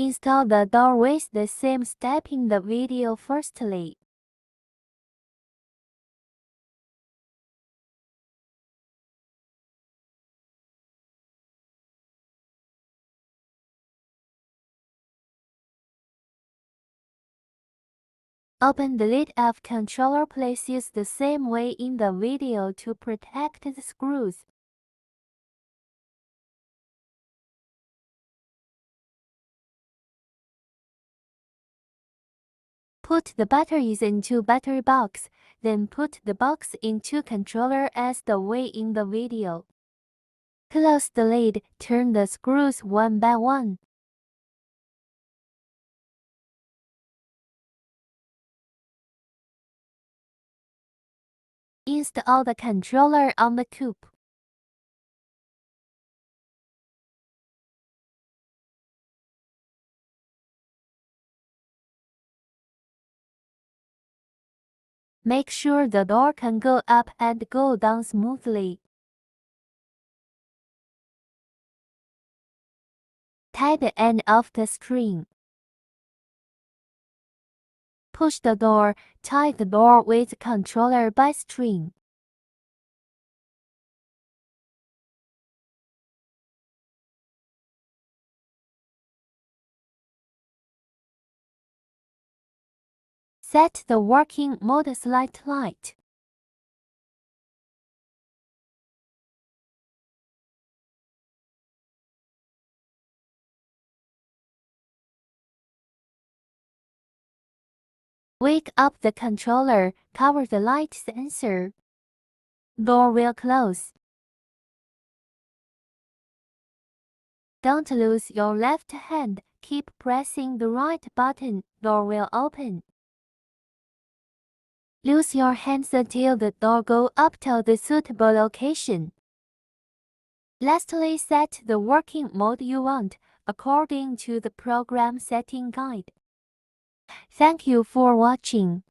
Install the door with the same step in the video firstly. Open the lid of controller. Place use the same way in the video to protect the screws. Put the batteries into battery box, then put the box into controller as the way in the video. Close the lid, turn the screws one by one. Install the controller on the coupe. Make sure the door can go up and go down smoothly. Tie the end of the string. Push the door, tie the door with controller by string. Set the working mode slide light. Wake up the controller, cover the light sensor. Door will close. Don't lose your left hand, keep pressing the right button, door will open. Use your hands until the door go up to the suitable location. Lastly, set the working mode you want, according to the program setting guide. Thank you for watching.